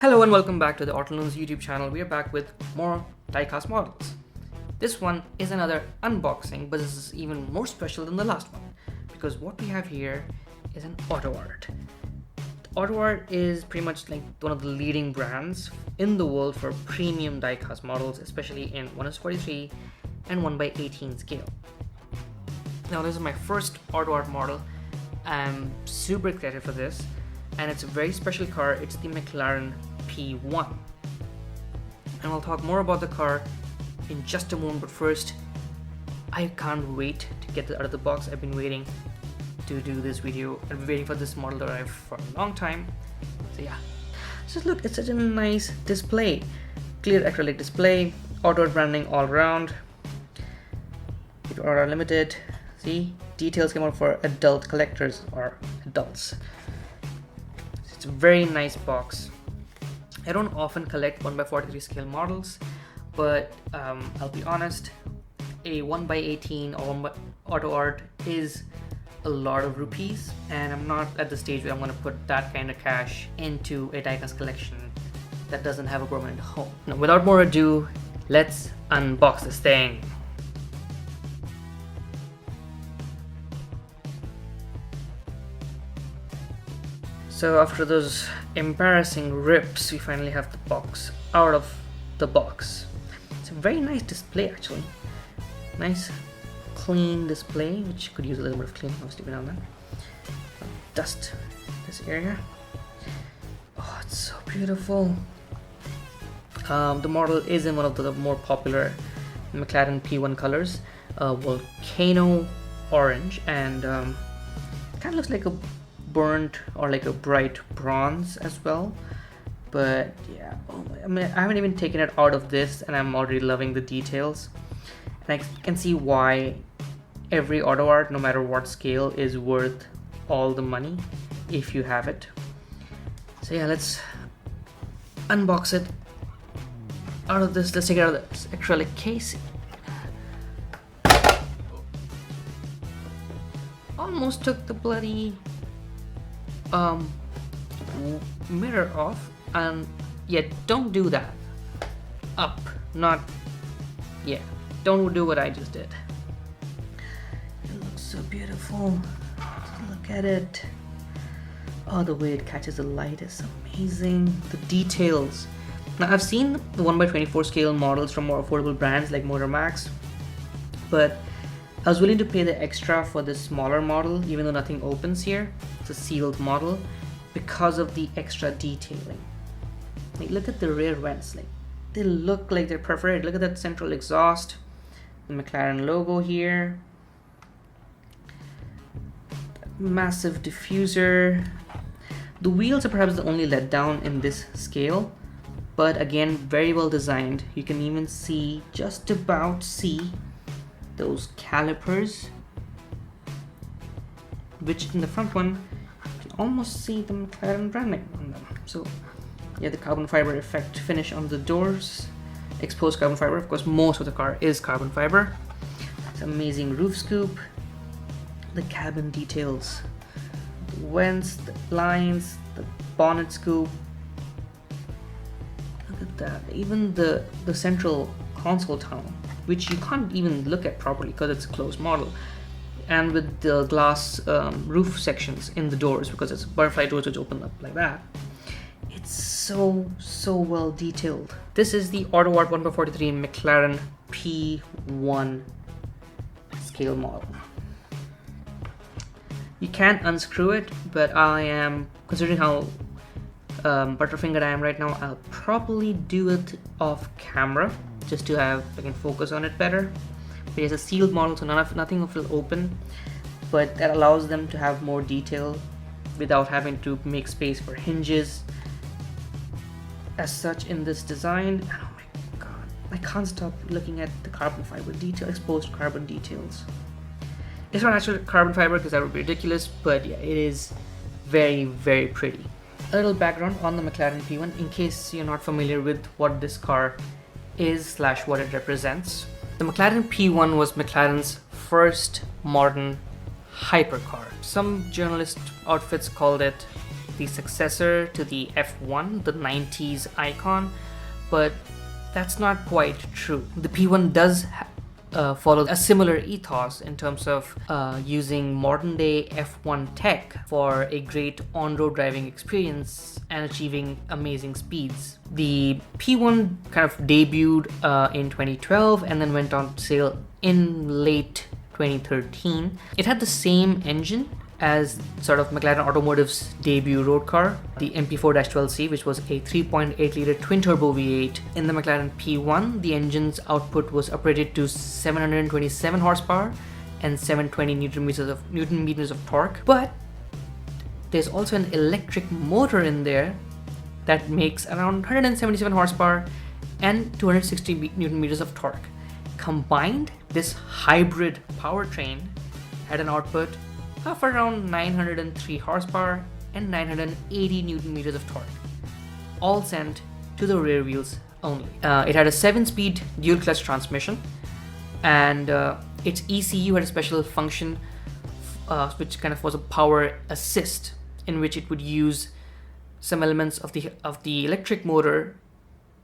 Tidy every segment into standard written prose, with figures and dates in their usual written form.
Hello and welcome back to the Auto Loons YouTube channel. We are back with more diecast models. This one is another unboxing, but this is even more special than the last one because what we have here is an AutoART. AutoART is pretty much like one of the leading brands in the world for premium diecast models, especially in 1:43 and 1/18 scale. Now this is my first AutoART model. I'm super excited for this, and it's a very special car. It's the McLaren P1, and I'll talk more about the car in just a moment, but first I can't wait to get it out of the box. I've been waiting to do this video. I've been waiting for this model to arrive for a long time. So yeah, just look, it's such a nice display. Clear acrylic display, AutoART branding all around. AutoART limited. See, details came out for adult collectors or adults. It's a very nice box. I don't often collect 1/43 scale models, but I'll be honest, a 1/18 or AutoART is a lot of rupees, and I'm not at the stage where I'm going to put that kind of cash into a diecast collection that doesn't have a permanent home. Now, without more ado, let's unbox this thing. So after those embarrassing rips, we finally have the box out of the box. It's a very nice display actually. Nice clean display, which could use a little bit of cleaning, obviously, now and then. Dust this area. Oh, it's so beautiful. The model is in one of the more popular McLaren P1 colors, volcano orange, and kind of looks like a burnt or like a bright bronze as well. But yeah, I mean, I haven't even taken it out of this and I'm already loving the details, and I can see why every AutoART, no matter what scale, is worth all the money if you have it. So yeah, let's unbox it out of this. Let's take it out of this acrylic case. Almost took the bloody mirror off, and yeah, don't do that. Up, not, yeah, don't do what I just did. It looks so beautiful. Look at it. Oh, the way it catches the light is amazing. The details. Now I've seen the 1/24 scale models from more affordable brands like Mohr, but I was willing to pay the extra for this smaller model, even though nothing opens here. It's a sealed model, because of the extra detailing. Like, look at the rear vents, like they look like they're perforated. Look at that central exhaust, the McLaren logo here, massive diffuser. The wheels are perhaps the only letdown in this scale, but again, very well designed. You can even see, just about see, those calipers, which in the front one you can almost see the McLaren branding on them. So yeah, the carbon fiber effect finish on the doors, exposed carbon fiber. Of course, most of the car is carbon fiber. It's amazing roof scoop, the cabin details, the vents, the lines, the bonnet scoop. Look at that. Even the central console tunnel, which you can't even look at properly because it's a closed model, and with the glass roof sections in the doors, because it's butterfly doors which open up like that. It's so well detailed. This is the AutoART 1/43 McLaren P1 scale model. You can't unscrew it, but I am, considering how butterfingered I am right now, I'll probably do it off camera just to have, I can focus on it better. But it's a sealed model, so nothing will open, but that allows them to have more detail without having to make space for hinges as such in this design. Oh my god, I can't stop looking at the carbon fiber detail, exposed carbon details. It's not actually carbon fiber because that would be ridiculous, but yeah, it is very, very pretty. A little background on the McLaren P1 in case you're not familiar with what this car is / what it represents. The McLaren P1 was McLaren's first modern hypercar. Some journalist outfits called it the successor to the F1, the 90s icon, but that's not quite true. The P1 does follow a similar ethos in terms of using modern day F1 tech for a great on-road driving experience and achieving amazing speeds. The P1 kind of debuted in 2012 and then went on sale in late 2013. It had the same engine as sort of McLaren Automotive's debut road car, the MP4-12C, which was a 3.8-liter twin-turbo V8. In the McLaren P1, the engine's output was upgraded to 727 horsepower and 720 newton meters of torque. But there's also an electric motor in there that makes around 177 horsepower and 260 newton meters of torque. Combined, this hybrid powertrain had an output of around 903 horsepower and 980 newton meters of torque, all sent to the rear wheels only. It had a 7-speed dual clutch transmission, and its ECU had a special function which kind of was a power assist, in which it would use some elements of the electric motor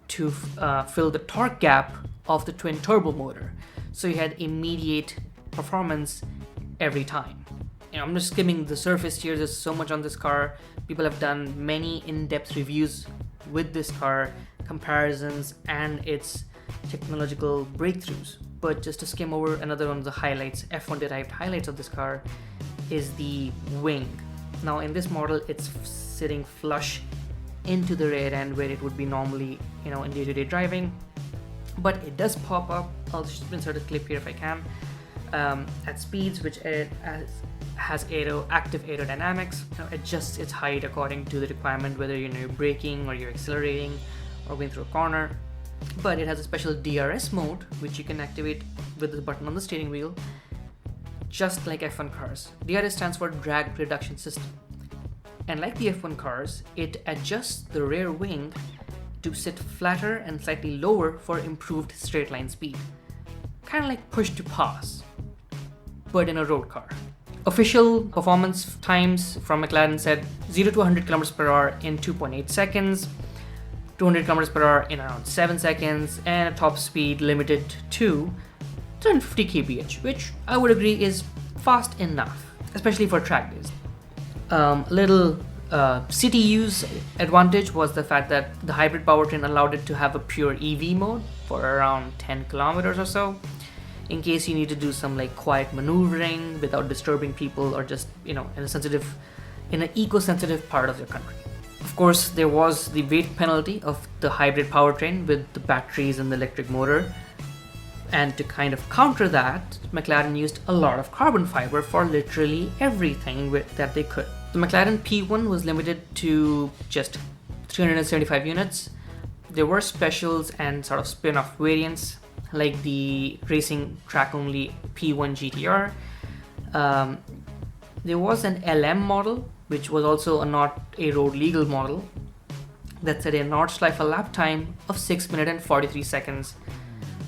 to fill the torque gap of the twin turbo motor. So you had immediate performance every time. I'm just skimming the surface here. There's so much on this car. People have done many in-depth reviews with this car, comparisons, and its technological breakthroughs. But just to skim over another one of the highlights, F1 derived highlights of this car, is the wing. Now in this model, it's sitting flush into the rear end where it would be normally, in day-to-day driving. But it does pop up. I'll just insert a clip here if I can. At speeds which it has active aerodynamics, adjusts its height according to the requirement, whether you're braking or you're accelerating or going through a corner. But it has a special DRS mode which you can activate with the button on the steering wheel, just like F1 cars. DRS stands for drag reduction system, and like the F1 cars, it adjusts the rear wing to sit flatter and slightly lower for improved straight line speed, kind of like push to pass, but in a road car. Official performance times from McLaren said 0 to 100 km per hour in 2.8 seconds, 200 km per hour in around 7 seconds, and a top speed limited to 250 kph, which I would agree is fast enough, especially for track days. Little city use advantage was the fact that the hybrid powertrain allowed it to have a pure EV mode for around 10 kilometers or so, in case you need to do some quiet maneuvering without disturbing people, or just in an eco-sensitive part of your country. Of course, there was the weight penalty of the hybrid powertrain with the batteries and the electric motor, and to kind of counter that, McLaren used a lot of carbon fiber for literally everything that they could. The McLaren P1 was limited to just 375 units. There were specials and sort of spin-off variants, like the racing track only P1 GTR. There was an LM model, which was also not a road legal model, that set a Nordschleife lap time of 6 minutes and 43 seconds,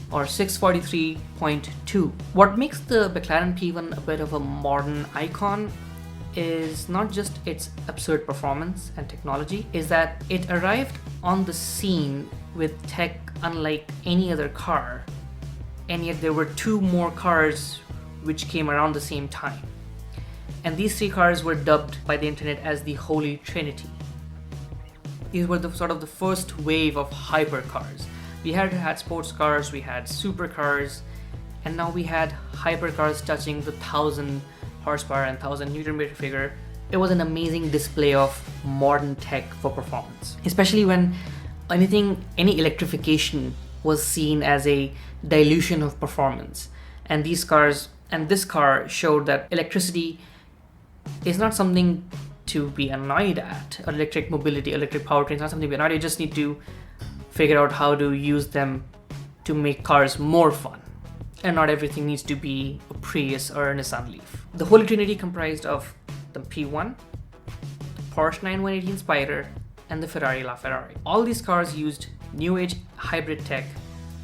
or 643.2. What makes the McLaren P1 a bit of a modern icon is not just its absurd performance and technology, is that it arrived on the scene with tech unlike any other car, and yet there were 2 more cars which came around the same time. And these 3 cars were dubbed by the internet as the Holy Trinity. These were the first wave of hypercars. We had sports cars, we had supercars, and now we had hypercars touching the 1,000 horsepower and 1,000 newton meter figure. It was an amazing display of modern tech for performance, especially when any electrification was seen as a dilution of performance. And this car showed that electricity is not something to be annoyed at. Electric mobility, electric powertrain is not something to be annoyed at. You just need to figure out how to use them to make cars more fun. And not everything needs to be a Prius or a Nissan Leaf. The Holy Trinity comprised of the P1, the Porsche 918 Spyder, and the Ferrari LaFerrari. All these cars used new age hybrid tech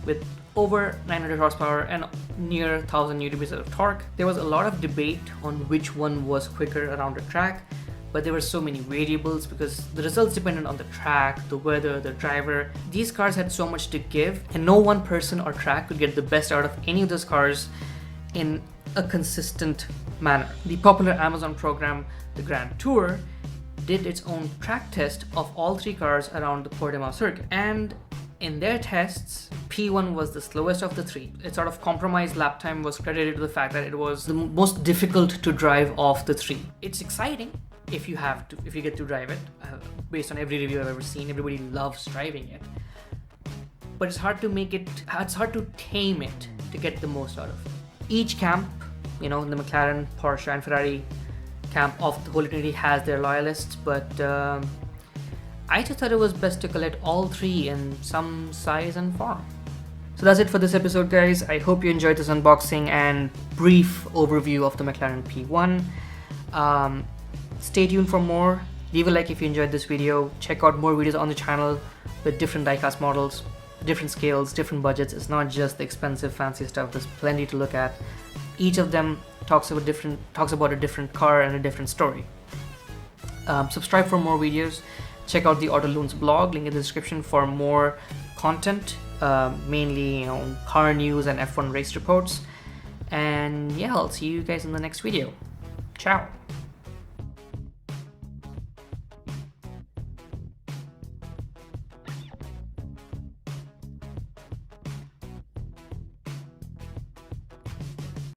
with over 900 horsepower and near 1,000 Nm of torque. There was a lot of debate on which one was quicker around the track, but there were so many variables because the results depended on the track, the weather, the driver. These cars had so much to give, and no one person or track could get the best out of any of those cars in a consistent manner. The popular Amazon program, the Grand Tour, did its own track test of all 3 cars around the Portimao circuit, and in their tests, P1 was the slowest of the 3. Its sort of compromised lap time was credited to the fact that it was the most difficult to drive of the 3. It's exciting if you get to drive it. Based on every review I've ever seen, everybody loves driving it. But it's hard to tame it to get the most out of it. Each camp, the McLaren, Porsche, and Ferrari camp of the Holy Trinity has their loyalists, but I just thought it was best to collect all 3 in some size and form. So that's it for this episode, guys. I hope you enjoyed this unboxing and brief overview of the McLaren P1. Stay tuned for more. Leave a like if you enjoyed this video. Check out more videos on the channel with different diecast models, different scales, different budgets. It's not just the expensive fancy stuff. There's plenty to look at. Each of them talks about a different car and a different story. Subscribe for more videos. Check out the Auto Loons blog, link in the description for more content, mainly car news and F1 race reports. And yeah, I'll see you guys in the next video. Ciao.